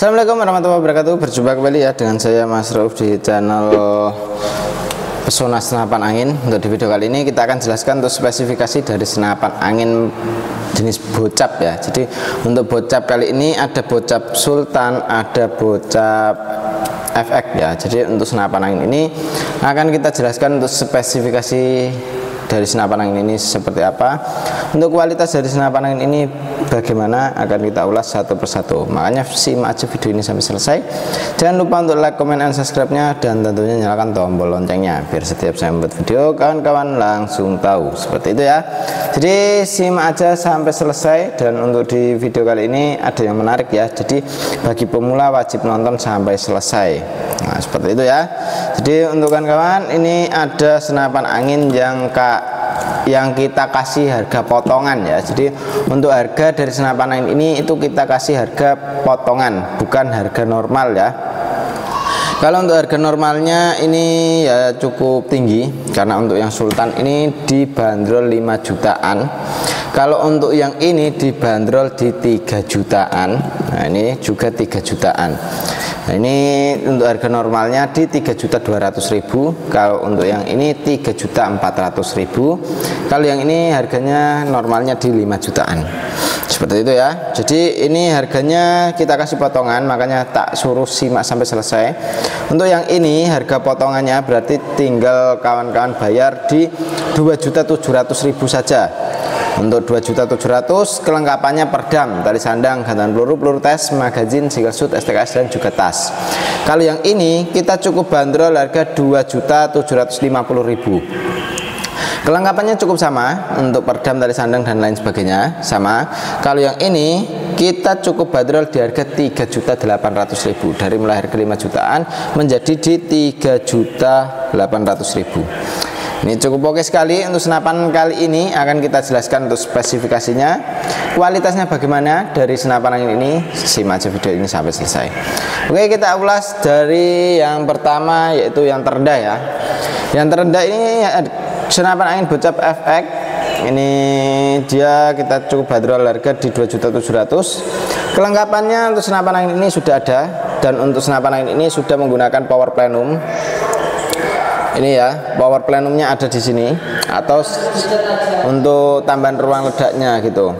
Assalamualaikum warahmatullahi wabarakatuh. Berjumpa kembali ya dengan saya Mas Rauf di channel Pesona Senapan Angin. Untuk di video kali ini kita akan jelaskan untuk spesifikasi dari senapan angin jenis bocap ya. Jadi untuk bocap kali ini ada bocap Sultan, ada bocap FX ya. Jadi untuk senapan angin ini akan kita jelaskan untuk spesifikasi dari senapan angin ini seperti apa. Untuk kualitas dari senapan angin ini bagaimana akan kita ulas satu persatu. Makanya simak aja video ini sampai selesai. Jangan lupa untuk like, comment, dan subscribe-nya, dan tentunya nyalakan tombol loncengnya biar setiap saya membuat video kawan-kawan langsung tahu. Seperti itu ya. Jadi simak aja sampai selesai. Dan untuk di video kali ini ada yang menarik ya. Jadi bagi pemula wajib nonton sampai selesai. Nah seperti itu ya. Jadi untuk kawan-kawan ini ada senapan angin yang kita kasih harga potongan ya. Jadi untuk harga dari senapan angin ini itu kita kasih harga potongan, bukan harga normal ya. Kalau untuk harga normalnya ini ya cukup tinggi, karena untuk yang Sultan ini dibanderol 5 jutaan. Kalau untuk yang ini dibanderol di 3 jutaan. Nah ini juga 3 jutaan. Nah ini untuk harga normalnya di 3.200.000. Kalau untuk yang ini 3.400.000. Kalau yang ini harganya normalnya di 5 jutaan. Seperti itu ya. Jadi ini harganya kita kasih potongan, makanya tak suruh simak sampai selesai. Untuk yang ini harga potongannya berarti tinggal kawan-kawan bayar di 2.700.000 saja. Untuk 2.700.000 kelengkapannya perdam, tali sandang, gantungan peluru, peluru tes, magazin, single shoot, STKS, dan juga tas. Kalau yang ini kita cukup bandrol harga 2.750.000. Kelengkapannya cukup sama, untuk perdam, tali sandang, dan lain sebagainya sama. Kalau yang ini kita cukup bandrol di harga 3.800.000, dari mulai harga 5 jutaan menjadi di 3.800.000. Ini cukup oke sekali. Untuk senapan kali ini akan kita jelaskan untuk spesifikasinya, kualitasnya bagaimana dari senapan angin ini. Simak aja video ini sampai selesai. Oke, kita ulas dari yang pertama yaitu yang terendah ya. Yang terendah ini senapan angin bocap FX. Ini dia kita cukup bandrol harga di 2.700.000. Kelengkapannya untuk senapan angin ini sudah ada, dan untuk senapan angin ini sudah menggunakan power plenum. Ini ya, power plenumnya ada di sini, atau untuk tambahan ruang ledaknya gitu.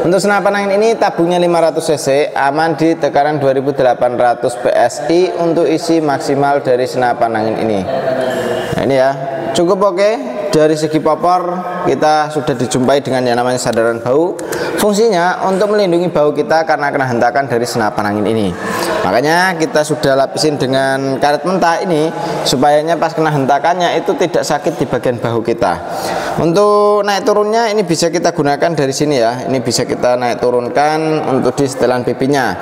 Untuk senapan angin ini tabungnya 500 cc, aman di tekanan 2800 psi untuk isi maksimal dari senapan angin ini. Nah ini ya, cukup oke. Dari segi popor kita sudah dijumpai dengan yang namanya sandaran bau. Fungsinya untuk melindungi bau kita karena kena hentakan dari senapan angin ini. Makanya kita sudah lapisin dengan karet mentah ini, supayanya pas kena hentakannya itu tidak sakit di bagian bahu kita. Untuk naik turunnya ini bisa kita gunakan dari sini ya. Ini bisa kita naik turunkan untuk di setelan pipinya.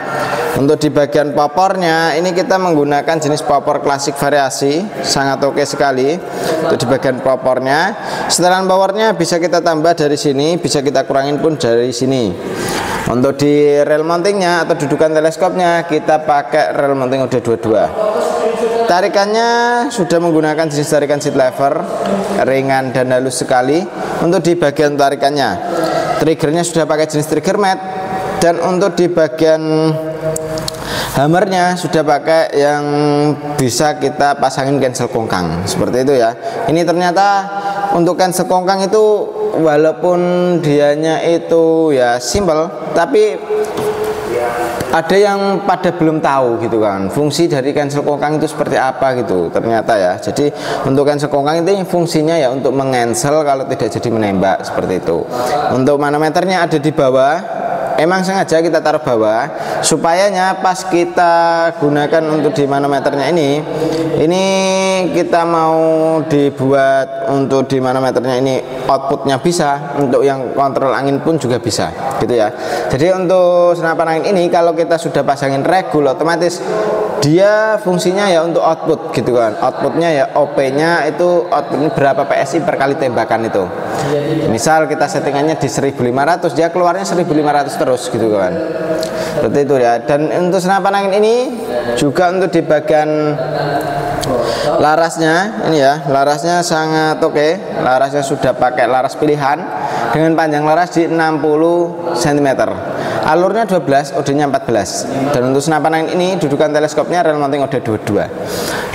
Untuk di bagian popornya ini kita menggunakan jenis popor klasik variasi, sangat oke sekali. Untuk di bagian popornya, setelan powernya bisa kita tambah dari sini, bisa kita kurangin pun dari sini. Untuk di rel mountingnya atau dudukan teleskopnya kita pakai rel mounting udah 22. Tarikannya sudah menggunakan jenis tarikan seat lever, ringan dan halus sekali. Untuk di bagian tarikannya, triggernya sudah pakai jenis trigger mat, dan untuk di bagian hammernya sudah pakai yang bisa kita pasangin cancel kongkang, seperti itu ya. Ini ternyata untuk cancel kongkang itu walaupun dianya itu ya simple, tapi ada yang pada belum tahu gitu kan, fungsi dari cancel kongkang itu seperti apa gitu ternyata ya. Jadi untuk cancel kongkang itu fungsinya ya untuk mengcancel kalau tidak jadi menembak, seperti itu. Untuk manometernya ada di bawah. Emang sengaja kita taruh bawah supayanya pas kita gunakan untuk di manometernya ini kita mau dibuat untuk di manometernya ini outputnya bisa, untuk yang kontrol angin pun juga bisa gitu ya. Jadi untuk senapan angin ini kalau kita sudah pasangin regul, otomatis dia fungsinya ya untuk output gitu kan. Outputnya ya OP nya itu outputnya berapa PSI per kali tembakan itu. Misal kita settingannya di 1500, dia keluarnya 1500 terus gitu kan. Seperti itu ya. Dan untuk senapan angin ini juga untuk di bagian larasnya ini ya, larasnya sangat oke. Larasnya sudah pakai laras pilihan. dengan panjang laras di 60 cm. Alurnya 12, OD-nya 14. Dan untuk senapan angin ini dudukan teleskopnya rel mounting OD22.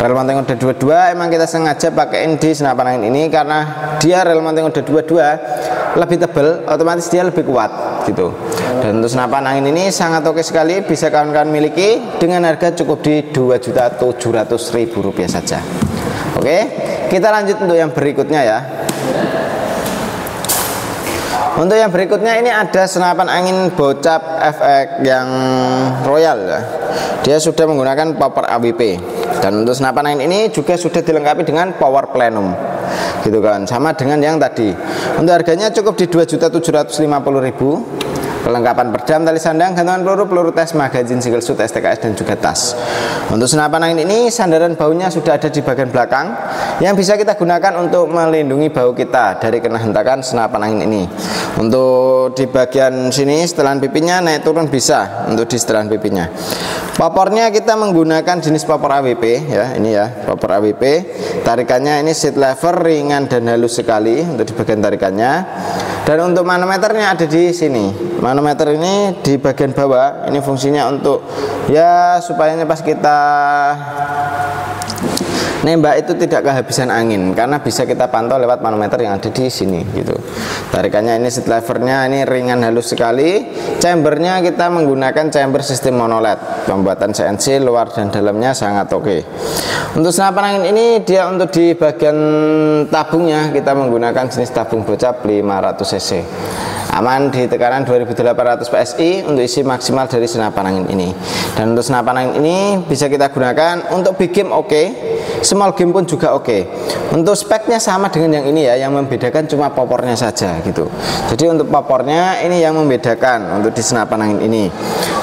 Rel mounting OD22 emang kita sengaja pakaiin di senapan angin ini karena dia rel mounting OD22 lebih tebal, otomatis dia lebih kuat gitu. Dan untuk senapan angin ini sangat oke sekali, bisa kawan-kawan miliki dengan harga cukup di Rp2.700.000 saja. Oke, kita lanjut untuk yang berikutnya ya. Untuk yang berikutnya ini ada senapan angin bocap efek yang royal ya. Dia sudah menggunakan popper AWP. Dan untuk senapan angin ini juga sudah dilengkapi dengan power plenum. Gitu kan, sama dengan yang tadi. Untuk harganya cukup di Rp2.750.000. Kelengkapan perdam, tali sandang, gantungan peluru, peluru tes, magazin, single shoot, STKS, dan juga tas. Untuk senapan angin ini sandaran baunya sudah ada di bagian belakang yang bisa kita gunakan untuk melindungi bau kita dari kena hentakan senapan angin ini. Untuk di bagian sini setelan pipinya naik turun bisa untuk di setelan pipinya. Popornya kita menggunakan jenis popor AWP ya, ini ya popor AWP. Tarikannya ini seat lever ringan dan halus sekali untuk di bagian tarikannya. Dan untuk manometernya ada di sini. Manometer ini di bagian bawah. Ini fungsinya untuk ya supaya pas kita nembak itu tidak kehabisan angin, karena bisa kita pantau lewat manometer yang ada di sini gitu. Tarikannya ini seat levernya ini ringan halus sekali. Chambernya kita menggunakan chamber sistem monoled. Pembuatan CNC luar dan dalamnya sangat oke. Untuk senapan angin ini dia untuk di bagian tabungnya kita menggunakan jenis tabung bocap 500 cc. Aman di tekanan 2800 PSI untuk isi maksimal dari senapan angin ini. Dan untuk senapan angin ini bisa kita gunakan untuk big game oke, small game pun juga oke. Untuk speknya sama dengan yang ini ya, yang membedakan cuma popornya saja gitu. Jadi untuk popornya ini yang membedakan untuk di senapan angin ini.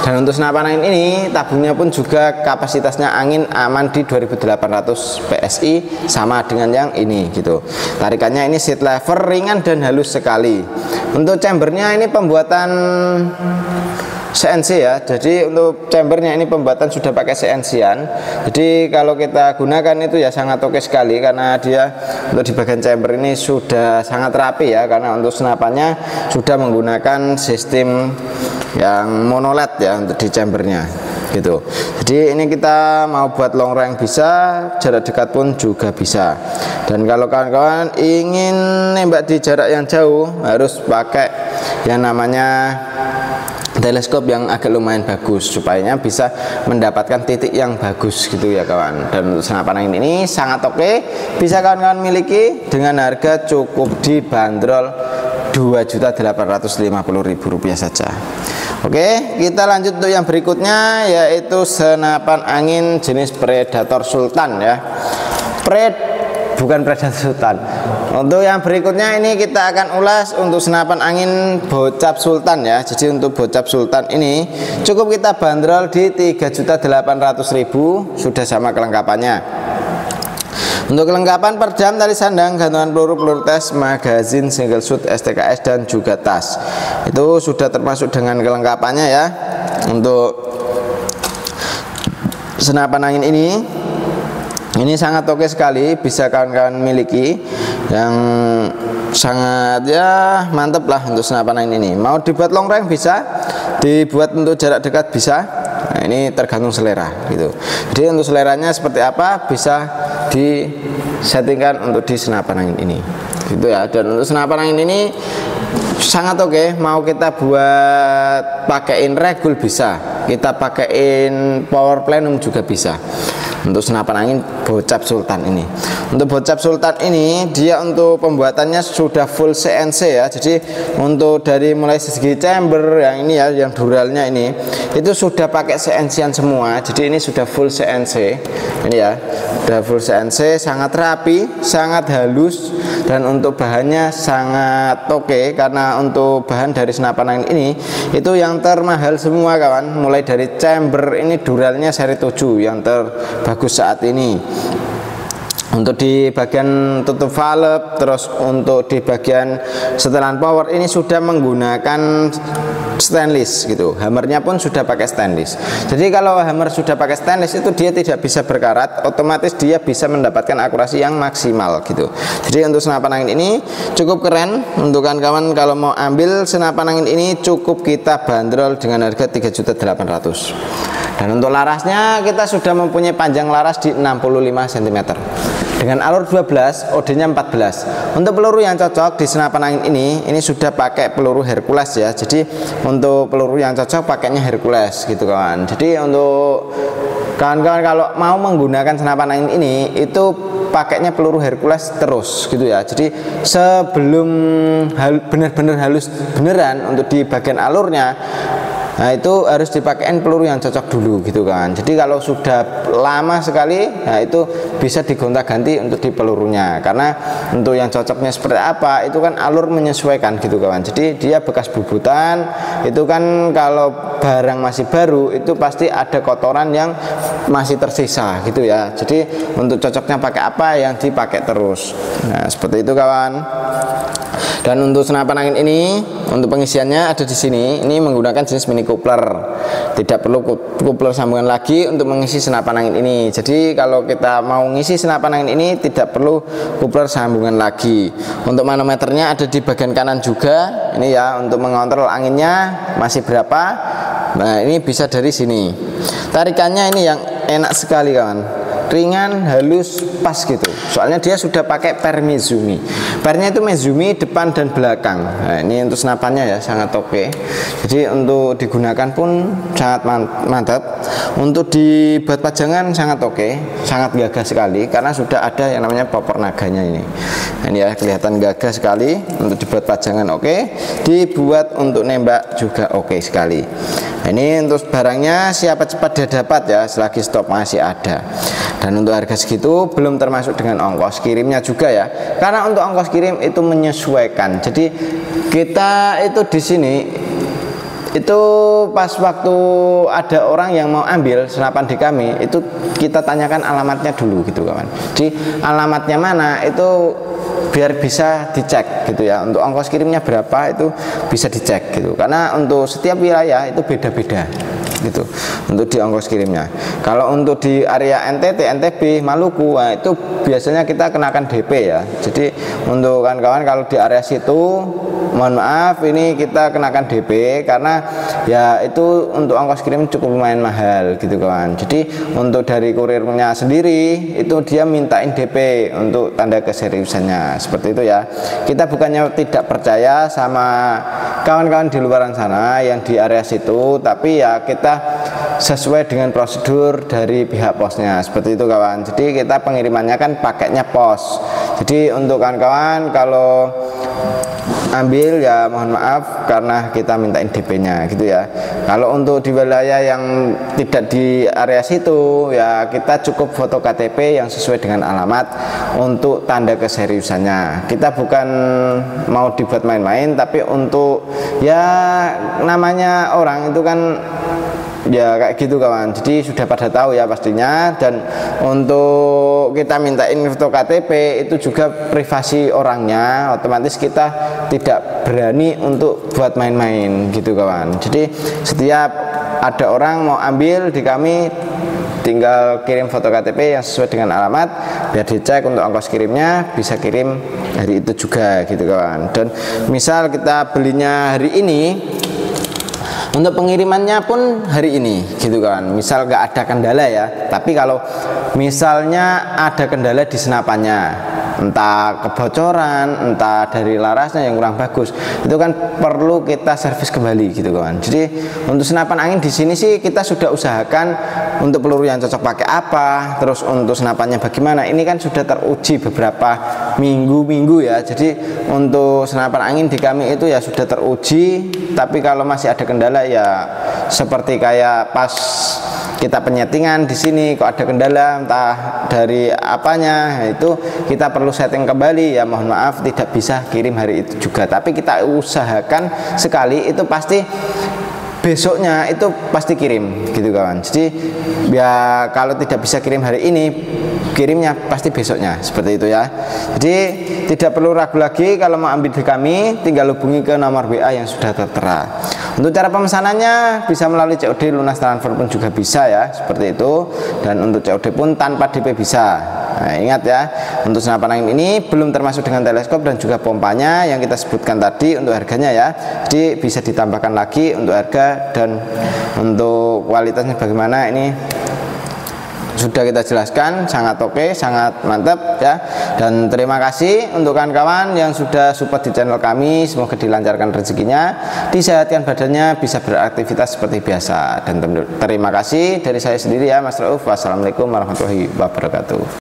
Dan untuk senapan angin ini tabungnya pun juga kapasitasnya angin aman di 2800 PSI sama dengan yang ini gitu. Tarikannya ini seat lever ringan dan halus sekali. Untuk chambernya ini pembuatan CNC ya. Jadi untuk chambernya ini pembuatan sudah pakai CNC-an. Jadi kalau kita gunakan itu ya sangat oke sekali, karena dia untuk di bagian chamber ini sudah sangat rapi ya, karena untuk senapannya sudah menggunakan sistem yang monoled ya untuk di chambernya gitu. Jadi ini kita mau buat long range bisa, jarak dekat pun juga bisa. Dan kalau kawan-kawan ingin nembak di jarak yang jauh harus pakai yang namanya teleskop yang agak lumayan bagus supaya bisa mendapatkan titik yang bagus gitu ya kawan. Dan untuk senapan angin ini sangat oke, bisa kawan-kawan miliki dengan harga cukup dibanderol Rp2.850.000 saja. Oke, kita lanjut untuk yang berikutnya, yaitu senapan angin jenis Predator Sultan ya. Bukan Predator Sultan. Untuk yang berikutnya ini kita akan ulas untuk senapan angin bocap Sultan ya. Jadi untuk bocap Sultan ini cukup kita bandrol di Rp3.800.000, sudah sama kelengkapannya. Untuk kelengkapan perdam, tali sandang, gantungan peluru, peluru tes, magazin, single shoot, STKS, dan juga tas. Itu sudah termasuk dengan kelengkapannya ya. Untuk senapan angin ini sangat oke sekali, bisa kawan-kawan miliki, yang sangat ya mantep lah untuk senapan angin ini. Mau dibuat long range bisa, dibuat untuk jarak dekat bisa. Nah, ini tergantung selera gitu. Jadi untuk seleranya seperti apa bisa disettingkan untuk di senapan angin ini gitu ya. Dan untuk senapan angin ini sangat oke, mau kita buat pakaiin regul bisa, kita pakaiin power plenum juga bisa. Untuk senapan angin bocap Sultan ini, untuk bocap Sultan ini dia untuk pembuatannya sudah full CNC ya. Jadi untuk dari mulai segi chamber yang ini ya, yang duralnya ini itu sudah pakai CNC-an semua. Jadi ini sudah full CNC ini ya, sudah full CNC, sangat rapi, sangat halus. Dan untuk bahannya sangat oke, karena untuk bahan dari senapan angin ini itu yang termahal semua kawan. Mulai dari chamber ini duralnya seri 7 yang terbagus saat ini. Untuk di bagian tutup valve, terus untuk di bagian setelan power ini sudah menggunakan stainless gitu. Hammernya pun sudah pakai stainless. Jadi kalau hammer sudah pakai stainless itu dia tidak bisa berkarat, otomatis dia bisa mendapatkan akurasi yang maksimal gitu. Jadi untuk senapan angin ini cukup keren. Untuk kawan-kawan kalau mau ambil senapan angin ini cukup kita bandrol dengan harga 3.800.000. Dan untuk larasnya kita sudah mempunyai panjang laras di 65 cm dengan alur 12, OD-nya 14. Untuk peluru yang cocok di senapan angin ini sudah pakai peluru Hercules ya. Jadi untuk peluru yang cocok pakainya Hercules gitu kawan. Jadi untuk kawan-kawan kalau mau menggunakan senapan angin ini itu pakainya peluru Hercules terus gitu ya. Jadi sebelum benar-benar halus beneran untuk di bagian alurnya, nah itu harus dipakein peluru yang cocok dulu gitu kan. Jadi kalau sudah lama sekali, nah itu bisa digonta-ganti untuk di pelurunya. Karena untuk yang cocoknya seperti apa, itu kan alur menyesuaikan gitu kawan. Jadi dia bekas bubutan, itu kan kalau barang masih baru itu pasti ada kotoran yang masih tersisa gitu ya. Jadi untuk cocoknya pakai apa yang dipakai terus. Nah seperti itu kawan. Dan untuk senapan angin ini untuk pengisiannya ada di sini. Ini menggunakan jenis mini coupler. Tidak perlu coupler sambungan lagi untuk mengisi senapan angin ini. Jadi kalau kita mau ngisi senapan angin ini tidak perlu coupler sambungan lagi. Untuk manometernya ada di bagian kanan juga. Ini ya untuk mengontrol anginnya masih berapa. Nah ini bisa dari sini. Tarikannya ini yang enak sekali kawan. Ringan, halus, pas gitu. Soalnya dia sudah pakai per Mezumi. Pernya itu Mezumi depan dan belakang. Nah, ini untuk senapannya ya sangat oke. Jadi untuk digunakan pun sangat mantap. Untuk dibuat pajangan sangat oke, sangat gagah sekali karena sudah ada yang namanya popor naganya ini. Nah, ini ya kelihatan gagah sekali untuk dibuat pajangan oke. Dibuat untuk nembak juga oke sekali. Nah, ini untuk barangnya siapa cepat dia dapat ya, selagi stok masih ada. Dan untuk harga segitu belum termasuk dengan ongkos kirimnya juga ya. Karena untuk ongkos kirim itu menyesuaikan. Jadi kita itu di sini itu pas waktu ada orang yang mau ambil senapan di kami itu kita tanyakan alamatnya dulu gitu kawan. Jadi alamatnya mana itu biar bisa dicek gitu ya. Untuk ongkos kirimnya berapa itu bisa dicek gitu. Karena untuk setiap wilayah itu beda-beda gitu untuk di ongkos kirimnya. Kalau untuk di area NTT, NTB, Maluku, nah itu biasanya kita kenakan DP ya. Jadi untuk kawan-kawan kalau di area situ mohon maaf ini kita kenakan DP karena ya itu untuk ongkos kirim cukup lumayan mahal gitu kawan. Jadi untuk dari kurirnya sendiri itu dia mintain DP untuk tanda keseriusannya seperti itu ya. Kita bukannya tidak percaya sama kawan-kawan di luaran sana yang di area situ, tapi ya kita sesuai dengan prosedur dari pihak posnya seperti itu kawan. Jadi kita pengirimannya kan pakainya pos. Jadi untuk kawan-kawan kalau ambil ya mohon maaf karena kita mintain DP-nya gitu ya. Kalau untuk di wilayah yang tidak di area situ ya kita cukup foto KTP yang sesuai dengan alamat untuk tanda keseriusannya. Kita bukan mau dibuat main-main, tapi untuk ya namanya orang itu kan ya kayak gitu kawan. Jadi sudah pada tahu ya pastinya. Dan untuk kita mintain foto KTP itu juga privasi orangnya, otomatis kita tidak berani untuk buat main-main gitu kawan. Jadi setiap ada orang mau ambil di kami tinggal kirim foto KTP yang sesuai dengan alamat biar dicek untuk ongkos kirimnya bisa kirim hari itu juga gitu kawan. Dan misal kita belinya hari ini, untuk pengirimannya pun hari ini gitu kan. Misal nggak ada kendala ya, tapi kalau misalnya ada kendala di senapannya, entah kebocoran, entah dari larasnya yang kurang bagus, itu kan perlu kita servis kembali gitu kawan. Jadi untuk senapan angin di sini sih kita sudah usahakan untuk peluru yang cocok pakai apa, terus untuk senapannya bagaimana. Ini kan sudah teruji beberapa minggu ya. Jadi untuk senapan angin di kami itu ya sudah teruji. Tapi kalau masih ada kendala ya seperti kayak pas kita penyetingan di sini kok ada kendala entah dari apanya, itu kita perlu setting kembali ya. Mohon maaf tidak bisa kirim hari itu juga, tapi kita usahakan sekali itu pasti besoknya itu pasti kirim gitu kawan. Jadi ya kalau tidak bisa kirim hari ini, kirimnya pasti besoknya, seperti itu ya. Jadi tidak perlu ragu lagi, kalau mau ambil di kami tinggal hubungi ke nomor WA yang sudah tertera. Untuk cara pemesanannya bisa melalui COD, lunas transfer pun juga bisa ya, seperti itu. Dan untuk COD pun tanpa DP bisa. Nah, ingat ya, untuk senapan angin ini belum termasuk dengan teleskop dan juga pompanya yang kita sebutkan tadi untuk harganya ya. Jadi bisa ditambahkan lagi untuk harga, dan untuk kualitasnya bagaimana ini sudah kita jelaskan, sangat oke, sangat mantap ya. Dan terima kasih untuk kawan-kawan yang sudah support di channel kami. Semoga dilancarkan rezekinya, disehatkan badannya, bisa beraktivitas seperti biasa. Dan terima kasih dari saya sendiri ya, Mas Rauf. Wassalamualaikum warahmatullahi wabarakatuh.